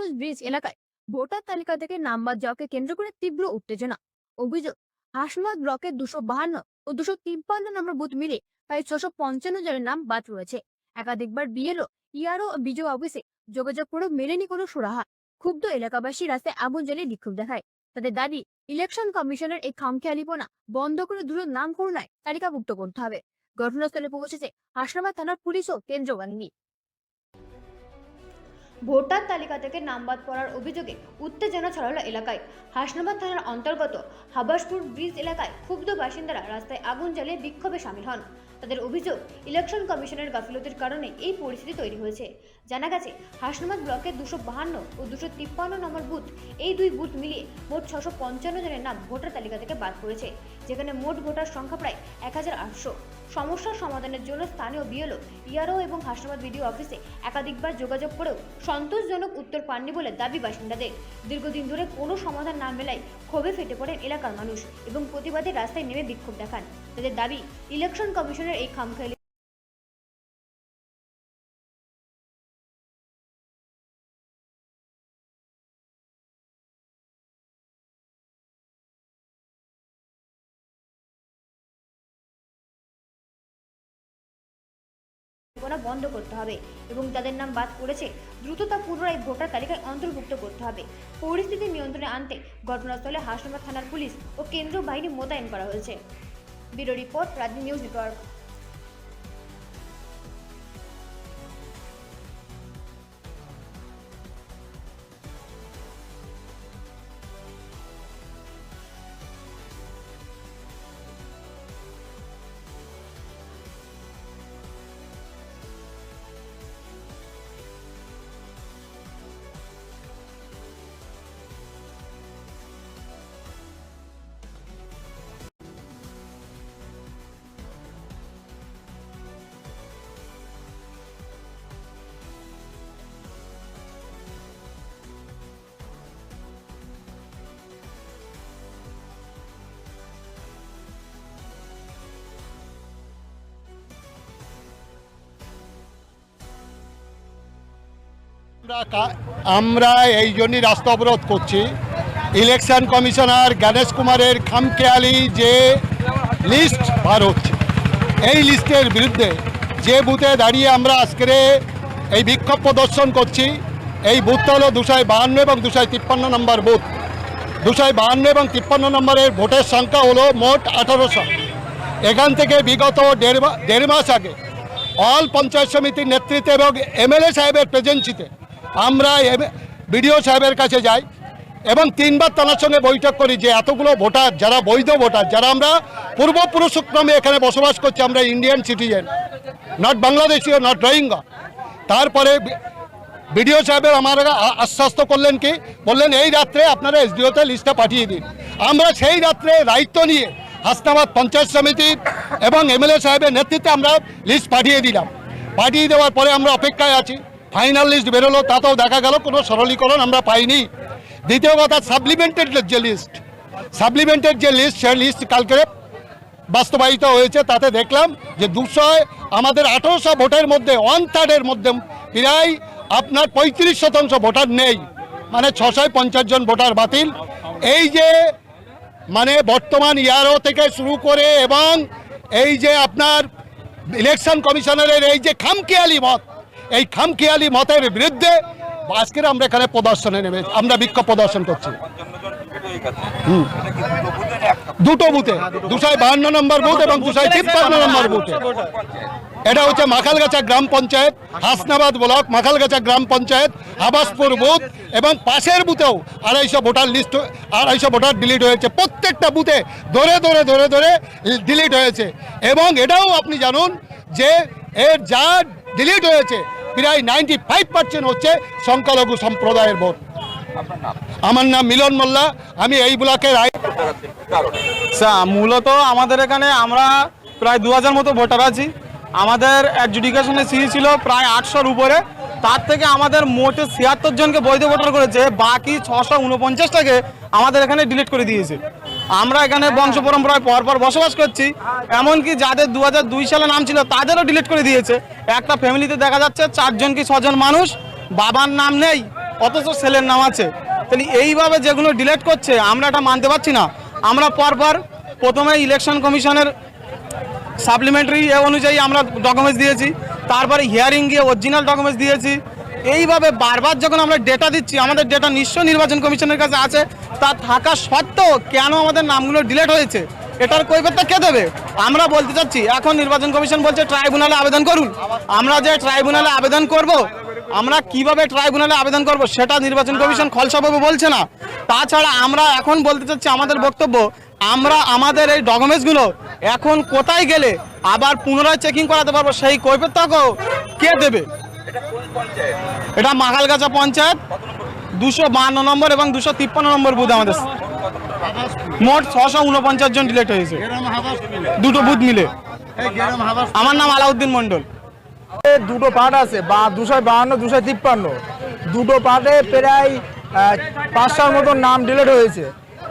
Hasnabad bridge এলাকায় voter তালিকা থেকে নাম বাদ যাওয়াকে কেন্দ্র করে তীব্র উত্তেজনা। অভিযোগ, হাসনাবাদ ব্লকের 252 ও 253 নম্বর বুথ মিলে প্রায় 655 জনের নাম বাদ রয়েছে। একাধিকবার বিএলও, ইআরও ও বিডিও অফিসে যোগাযোগ করেও মেলেনি কোনো সুরাহা। ক্ষুব্ধ এলাকাবাসী রাস্তায় আগুন জ্বালিয়ে বিক্ষোভ দেখায়। তাদের দাবি, ইলেকশন কমিশনের এই খামখেয়ালিপনা বন্ধ করে দ্রুত নাম করুণায় তালিকাভুক্ত করতে হবে। ঘটনাস্থলে পৌঁছেছে হাসনাবাদ থানার পুলিশ ও কেন্দ্রীয় বাহিনী। ভোটার তালিকা থেকে নাম বাদ পড়ার অভিযোগে উত্তেজনা ছড়ালো এলাকায়। হাসনাবাদ থানার অন্তর্গত হাবাসপুর ব্রিজ এলাকায় ক্ষুব্ধ বাসিন্দারা রাস্তায় আগুন জ্বালিয়ে বিক্ষোভে শামিল হন। তাদের অভিযোগ, ইলেকশন কমিশনের গাফিলতির কারণে এই পরিস্থিতি তৈরি হয়েছে। জানা গেছে, হাসনাবাদ ব্লকের 252 ও 253 নম্বর বুথ, এই দুই বুথ মিলিয়ে মোট 655 জনের নাম ভোটার তালিকা থেকে বাদ পড়েছে, যেখানে মোট ভোটার সংখ্যা প্রায় 1800। সমস্যার সমাধানের জন্য স্থানীয় বিএলও, ইআরও এবং হাসনাবাদ বিডিও অফিসে একাধিকবার যোগাযোগ করেও সন্তোষজনক উত্তর পাননি বলে দাবি বাসিন্দাদের। দীর্ঘদিন ধরে কোনো সমাধান না মেলায় ক্ষোভে ফেটে পড়েন এলাকার মানুষ এবং প্রতিবাদে রাস্তায় নেমে বিক্ষোভ দেখান। তাদের দাবি, ইলেকশন কমিশনের এই খামখেয়ালি বন্ধ করতে হবে এবং যাদের নাম বাদ পড়েছে দ্রুত তা পুনরায় ভোটার তালিকায় অন্তর্ভুক্ত করতে হবে। পরিস্থিতি নিয়ন্ত্রণে আনতে ঘটনাস্থলে হাসনাবাদ থানার পুলিশ ও কেন্দ্রীয় বাহিনী মোতায়েন করা হয়েছে। ব্যুরো রিপোর্ট, রাজধানী নিউজ নেটওয়ার্ক। আমরা এই জন্যই রাস্তা অবরোধ করছি। ইলেকশন কমিশনার গণেশ কুমারের খামখেয়ালি যে লিস্ট বার হচ্ছে, এই লিস্টের বিরুদ্ধে যে বুথে দাঁড়িয়ে আমরা আজকের এই বিক্ষোভ প্রদর্শন করছি, এই বুথটা হলো 252 এবং 253 নম্বর বুথ। 252 এবং 53 নম্বরের ভোটের সংখ্যা হলো মোট 1800। এখান থেকে বিগত দেড় মাস আগে অল পঞ্চায়েত সমিতির নেতৃত্বে এবং এমএলএ সাহেবের প্রেজেন্সিতে আমরা বিডিও সাহেবের কাছে যাই এবং 3বার তার সঙ্গে বৈঠক করি যে এতগুলো ভোটার, যারা বৈধ ভোটার, যারা আমরা পূর্বপুরুষক্রমে এখানে বসবাস করছি, আমরা ইন্ডিয়ান সিটিজেন, নট বাংলাদেশি ও নট রোহিঙ্গা। তারপরে বিডিও সাহেবের আমার আশ্বস্ত করলেন কি, বললেন এই রাত্রে আপনারা এসডিওতে লিস্টটা পাঠিয়ে দিন। আমরা সেই রাত্রে দায়িত্ব নিয়ে হাসনাবাদ পঞ্চায়েত সমিতির এবং এমএলএ সাহেবের নেতৃত্বে আমরা লিস্ট পাঠিয়ে দিলাম। পাঠিয়ে দেওয়ার পরে আমরা অপেক্ষায় আছি। ফাইনাল লিস্ট বেরোলো, তাতেও দেখা গেল কোনো সরলীকরণ আমরা পাইনি। দ্বিতীয় কথা, সাপ্লিমেন্টেড যে লিস্ট, সেই লিস্ট কালকে বাস্তবায়িত হয়েছে। তাতে দেখলাম যে 200 আমাদের 1800 ভোটের মধ্যে 1/3 মধ্যে প্রায় আপনার 35% ভোটার নেই, মানে 650 জন ভোটার বাতিল। এই যে মানে বর্তমান ইয়ারও থেকে শুরু করে এবং এই যে আপনার ইলেকশন কমিশনারের এই যে খামখেয়ালি মত, এই খামখেয়ালি মতের বিরুদ্ধে আজকের আমরা এখানে প্রদর্শনে নেমে আমরা বিক্ষোভ প্রদর্শন করছি। দুটো বুথে, 252 নম্বর বুথ এবং 253 নম্বর বুথে। এটা হচ্ছে মাখালগাছা গ্রাম পঞ্চায়েত, হাসনাবাদ ব্লক, মাখালগাছা গ্রাম পঞ্চায়েত, হাবাসপুর বুথ এবং পাশের বুথেও 250 ভোটার লিস্ট, 250 ভোটার ডিলিট হয়েছে। প্রত্যেকটা বুথে ধরে ধরে ধরে ধরে ডিলিট হয়েছে। এবং এটাও আপনি জানুন যে এর যা ডিলিট হয়েছে প্রায় 95% হচ্ছে সংখ্যালঘু সম্প্রদায়ের ভোট। আমার নাম মিলন মোল্লা, আমি এই ব্লকের মূলত আমাদের এখানে আমরা প্রায় 2000 মতো ভোটার আছি। আমাদের অ্যাডজুডিকেশনে সিই ছিল প্রায় 800-র উপরে। তার থেকে আমাদের মোটে 76 জনকে বৈধ ভোটার করেছে, বাকি 649টাকে আমাদের এখানে ডিলিট করে দিয়েছে। আমরা এখানে বংশ পরম্পরায় পরপর বসবাস করছি, এমনকি যাদের 2002 সালে নাম ছিল তাদেরও ডিলিট করে দিয়েছে। একটা ফ্যামিলিতে দেখা যাচ্ছে 4 জন কি 6 জন মানুষ বাবার নাম নেই, অথচ সেলের নাম আছে। তাহলে এইভাবে যেগুলো ডিলেট করছে আমরা এটা মানতে পারছি না। আমরা পরপর প্রথমে ইলেকশন কমিশনের সাপ্লিমেন্টারি অনুযায়ী আমরা ডকুমেন্টস দিয়েছি, তারপরে হিয়ারিং গিয়ে অরিজিনাল ডকুমেন্টস দিয়েছি। এইভাবে বারবার যখন আমরা ডেটা দিচ্ছি, আমাদের ডেটা নিশ্চয় নির্বাচন কমিশনের কাছে আছে, তা থাকা সত্ত্বেও কেন আমাদের নামগুলো ডিলেট হয়েছে এটার কৈফিয়তটা কে দেবে? আমরা বলতে চাচ্ছি, এখন নির্বাচন কমিশন বলছে ট্রাইব্যুনালে আবেদন করুন। আমরা যে ট্রাইব্যুনালে আবেদন করব, আমরা কিভাবে ট্রাইব্যুনালে আবেদন করব সেটা নির্বাচন কমিশন খলসাভাবে বলছে না। তাছাড়া আমরা এখন বলতে চাচ্ছি, আমাদের বক্তব্য, আমরা আমাদের এই ডকুমেন্টসগুলো এখন কোথায় গেলে আবার পুনরায় চেকিং করাতে পারবো, সেই কৈফিয়তটাকেও কে দেবে? এটা মাখালগাছা পঞ্চায়েত 252 নম্বর এবং 253 নম্বর বুথ। আমাদের মোট 649 জন ডিলেক্ট হয়েছে, দুটো বুথ মিলে। আমার নাম আলাউদ্দিন মন্ডল। দুটো পার্ট আছে, 252 253, দুটো পার্টে প্রায় 5টার মতো নাম ডিলেট হয়েছে।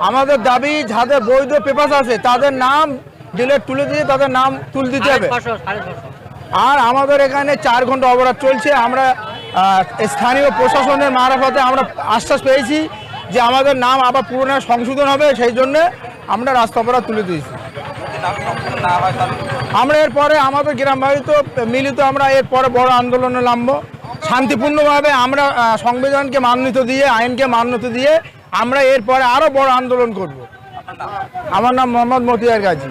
আমাদের দাবি, যাদের বৈধ পেপার আছে তাদের নাম ডিলেট তুলে দিয়ে তাদের নাম তুলে দিতে হবে। আর আমাদের এখানে 4 ঘন্টা অবরোধ চলছে। আমরা স্থানীয় প্রশাসনের মারফতে আমরা আশ্বাস পেয়েছি যে আমাদের নাম আবার পুনরায় সংশোধন হবে, সেই জন্যে আমরা রাস্তা অবরোধ তুলে দিয়েছি। আমরা এরপরে আমাদের গ্রামবাসী তো মিলিত আমরা এরপরে বড় আন্দোলনে নামবো শান্তিপূর্ণভাবে। আমরা সংবিধানকে মান্যতা দিয়ে, আইনকে মান্যতা দিয়ে আমরা এরপরে আরও বড় আন্দোলন করব। আমার নাম মোহাম্মদ মতিয়ার গাজী।